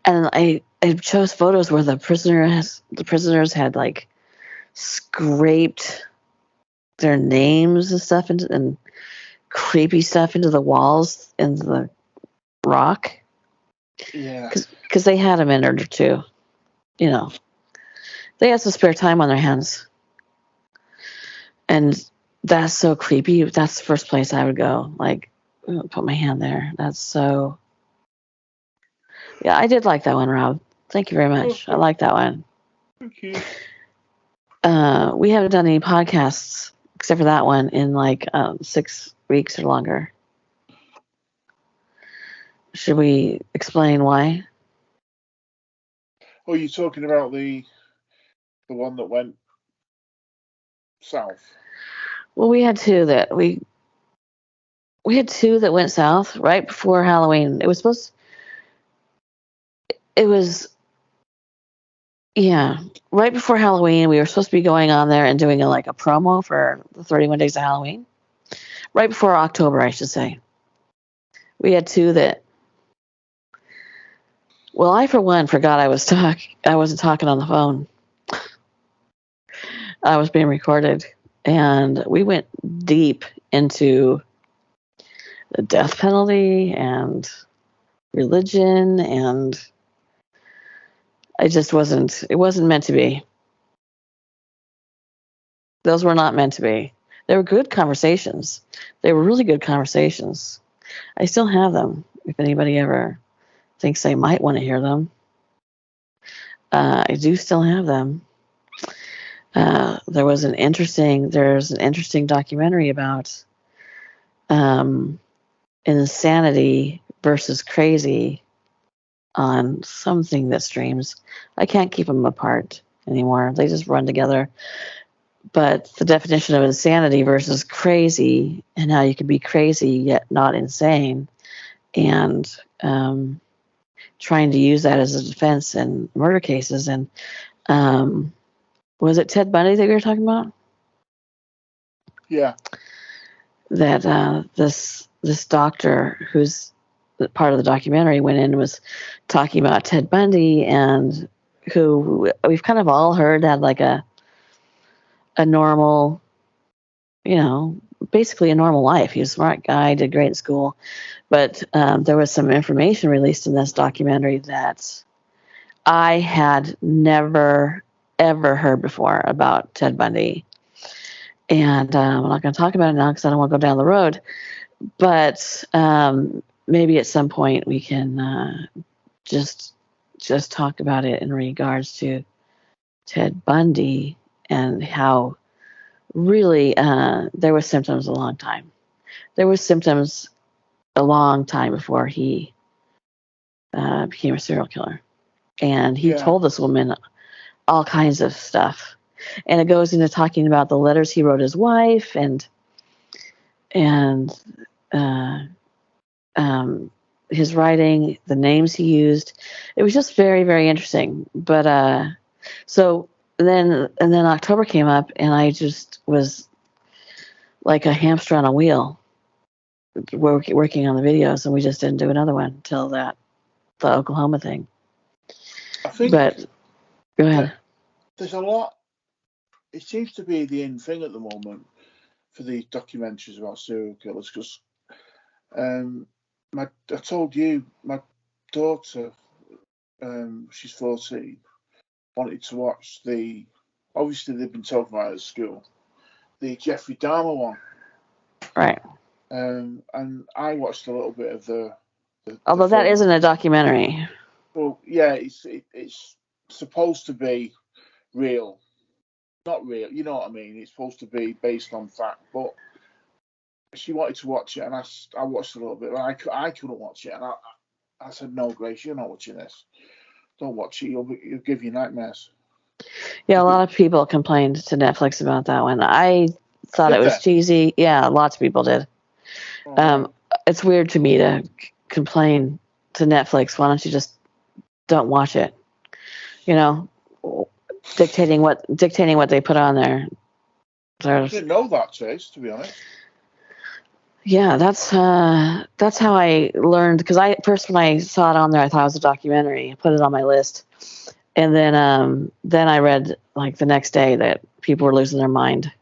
And I chose photos where the prisoners had scraped their names and stuff and creepy stuff into the walls and the rock. Yeah. Because they had a minute or two. They had some spare time on their hands. And that's so creepy. That's the first place I would go. Put my hand there. That's so... Yeah, I did like that one, Rob. Thank you very much. I like that one. Thank you. We haven't done any podcasts except for that one in 6 weeks or longer. Should we explain why? Oh, you're talking about the one that went south? Well, we had two that went south right before Halloween. It was right before Halloween. We were supposed to be going on there and doing a promo for the 31 Days of Halloween. Right before October, I should say. We had two that... Well, I, for one, forgot I wasn't talking on the phone. I was being recorded. And we went deep into the death penalty and religion, and it wasn't meant to be. Those were not meant to be. They were good conversations. They were really good conversations. I still have them if anybody ever thinks they might want to hear them. I do still have them. There's an interesting documentary about insanity versus crazy on something that streams. I can't keep them apart anymore. They just run together. But the definition of insanity versus crazy, and how you can be crazy yet not insane, and trying to use that as a defense in murder cases. And was it Ted Bundy that we were talking about? Yeah. That this doctor who's part of the documentary went in and was talking about Ted Bundy and who we've kind of all heard had like a normal, basically a normal life. He was a smart guy, did great in school, but there was some information released in this documentary that I had never ever heard before about Ted Bundy, and I'm not going to talk about it now because I don't want to go down the road. But maybe at some point we can just talk about it in regards to Ted Bundy and how really there were symptoms a long time. There were symptoms a long time before he became a serial killer, and he told this woman all kinds of stuff. And it goes into talking about the letters he wrote his wife and uh, his writing, the names he used. It was just very, very interesting. But so then October came up, and I just was like a hamster on a wheel, working on the videos, and we just didn't do another one until the Oklahoma thing. I think. But go ahead. There's a lot. It seems to be the in thing at the moment for these documentaries about serial killers because I told you my daughter, she's 14, wanted to watch obviously they've been talking about it at school, the Jeffrey Dahmer one. Right. And I watched a little bit of the although that isn't a documentary. Well, yeah, it's supposed to be real. Not real, you know what I mean? It's supposed to be based on fact, but she wanted to watch it, and I watched a little bit, and I couldn't watch it, and I said, no, Grace, you're not watching this. Don't watch it. You'll give you nightmares. Yeah, a lot of people complained to Netflix about that one. I thought it was cheesy. Yeah, lots of people did. It's weird to me to complain to Netflix. Why don't you just don't watch it? Dictating what they put on there. I didn't know that, Chase, to be honest. Yeah, that's how I learned, because when I saw it on there, I thought it was a documentary. I put it on my list, and then I read like the next day that people were losing their mind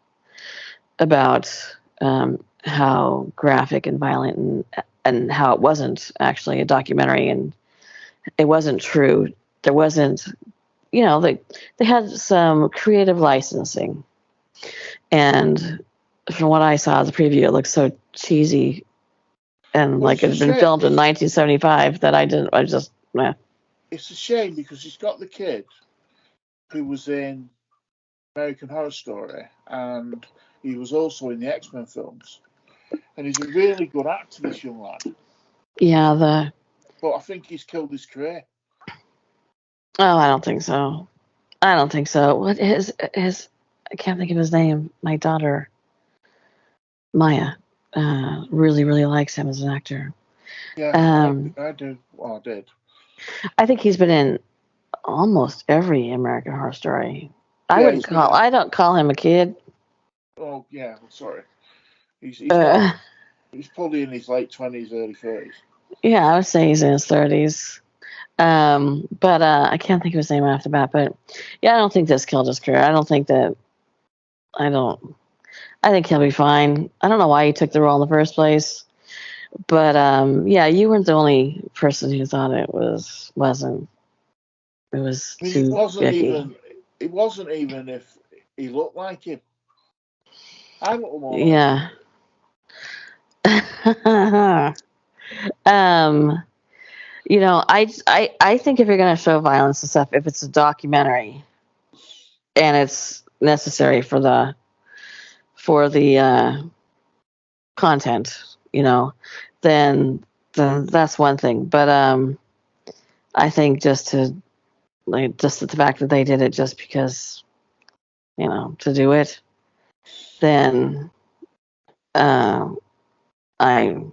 about how graphic and violent and how it wasn't actually a documentary and it wasn't true. There wasn't, they had some creative licensing, and from what I saw, the preview, it looked so cheesy and like it had been filmed in 1975 that I just, meh. It's a shame because he's got the kid who was in American Horror Story and he was also in the X-Men films. And he's a really good actor, this young lad. Yeah, but I think he's killed his career. Oh, I don't think so. What is his? I can't think of his name. My daughter, Maya, really, really likes him as an actor. Yeah, I do. Well, I did. I think he's been in almost every American Horror Story. I don't call him a kid. Oh yeah, sorry. He's probably in his late 20s, early 30s. Yeah, I would say he's in his 30s. But I can't think of his name off the bat. But yeah, I don't think this killed his career. I think he'll be fine. I don't know why he took the role in the first place. But yeah, you weren't the only person who thought it wasn't. It was too yucky. It wasn't even if he looked like him. I look more like yeah. I think if you're going to show violence and stuff, if it's a documentary and it's necessary for the content, then that's one thing. But I think just the fact that they did it just because, to do it, then I'm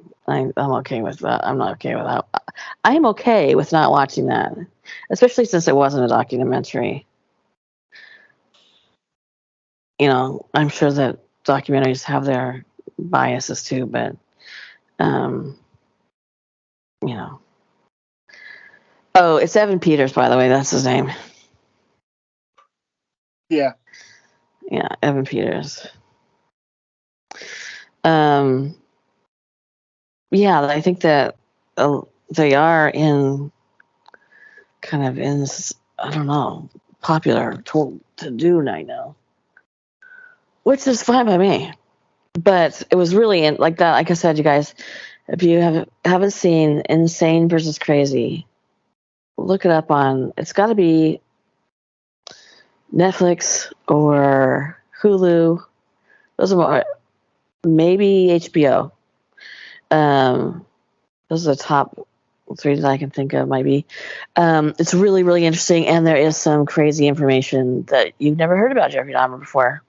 okay with that. I'm not okay with that. I'm okay with not watching that, especially since it wasn't a documentary. I'm sure that documentaries have their biases too, but Oh, it's Evan Peters, by the way. That's his name. Yeah. Yeah, Evan Peters. Yeah, I think that they are in kind of in, I don't know, popular to do right now, which is fine by me. But it was really like that. Like I said, you guys, if you haven't seen Insane versus Crazy, look it up on. It's got to be Netflix or Hulu. Those are maybe HBO. Those are the top 3 that I can think of. Maybe it's really, really interesting, and there is some crazy information that you've never heard about Jeffrey Dahmer before.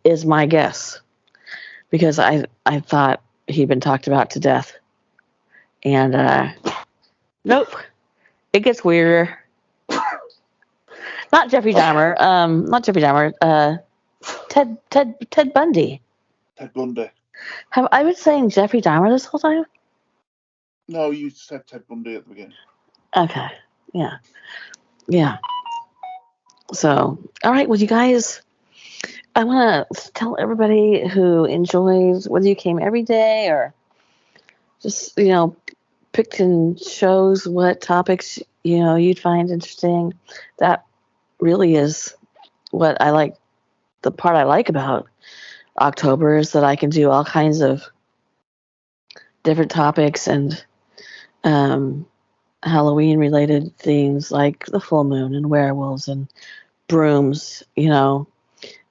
Is my guess, because I thought he'd been talked about to death, and nope, it gets weirder. Not Jeffrey Dahmer. Not Jeffrey Dahmer. Ted Bundy. Ted Bundy. Have I been saying Jeffrey Dahmer this whole time? No, you said Ted Bundy at the beginning. Okay. Yeah. So, all right. Well, you guys, I want to tell everybody who enjoys, whether you came every day or just, picked and chose what topics, you'd find interesting. That really is what I like. The part I like about October is that I can do all kinds of different topics and Halloween related things like the full moon and werewolves and brooms, that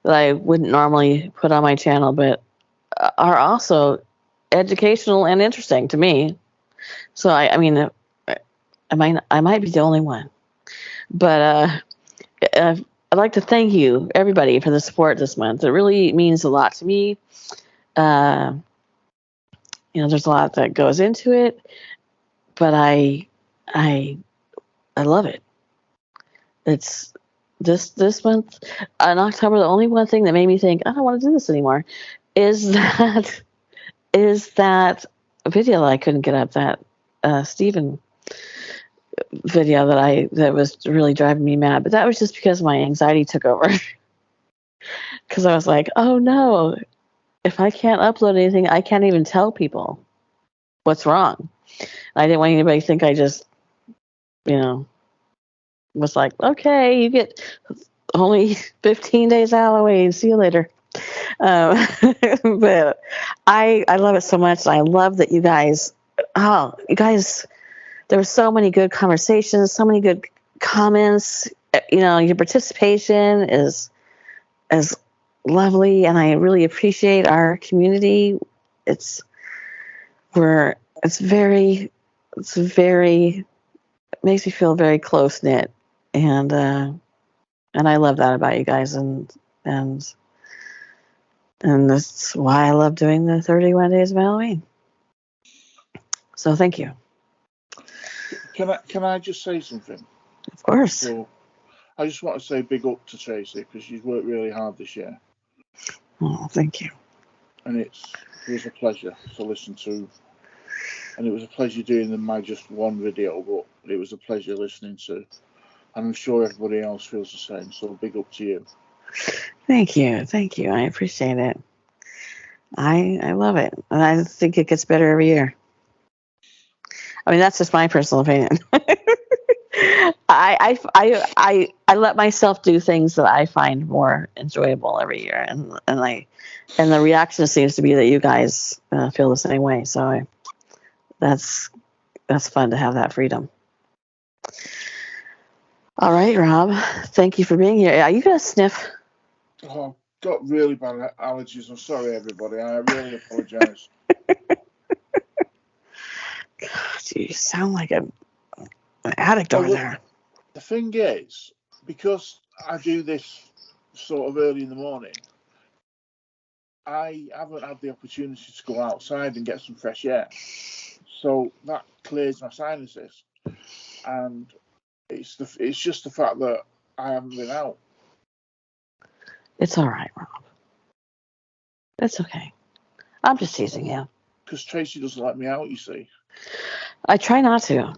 I wouldn't normally put on my channel, but are also educational and interesting to me. So I mean, I might be the only one, but I'd like to thank you, everybody, for the support this month. It really means a lot to me. There's a lot that goes into it, but I love it. It's this month in October. The only one thing that made me think I don't want to do this anymore is that video that I couldn't get up, that Stephen video that was really driving me mad. But that was just because my anxiety took over. Because I was like, oh no, if I can't upload anything, I can't even tell people what's wrong. I didn't want anybody to think I just, was like, okay, you get only 15 days of Halloween. See you later. But I love it so much. I love that you guys, there were so many good conversations, so many good comments. Your participation is lovely, and I really appreciate our community. It's very it makes me feel very close knit, and I love that about you guys, and that's why I love doing the 31 days of Halloween. So thank you. Can I just say something? Of course. So, I just want to say big up to Tracy, because she's worked really hard this year. Oh, thank you. And it was a pleasure to listen to. And it was a pleasure doing my just one video, but it was a pleasure listening to. And I'm sure everybody else feels the same. So big up to you. Thank you. I appreciate it. I love it. And I think it gets better every year. I mean, that's just my personal opinion. I let myself do things that I find more enjoyable every year, and the reaction seems to be that you guys feel the same way. So that's fun to have that freedom. All right, Rob, thank you for being here. Are you gonna sniff? Oh, I've got really bad allergies. I'm sorry, everybody. I really apologize. God, you sound like an addict over there. The thing is, because I do this sort of early in the morning, I haven't had the opportunity to go outside and get some fresh air. So that clears my sinuses. And it's just the fact that I haven't been out. It's all right, Rob. It's okay. I'm just teasing you. Because Tracy doesn't let me out, you see. I try not to.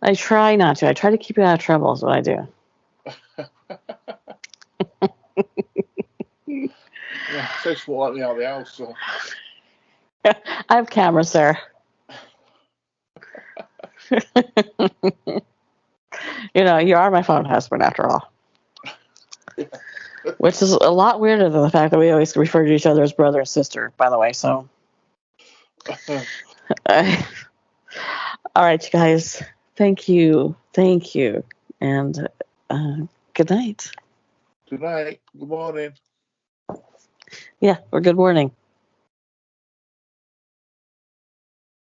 I try to keep you out of trouble is what I do. said she won't let me out of the house, so. I have cameras, sir. You are my phone husband after all. Yeah. Which is a lot weirder than the fact that we always refer to each other as brother and sister, by the way. So, all right, you guys. Thank you. And good night. Good night. Good morning. Yeah, or good morning.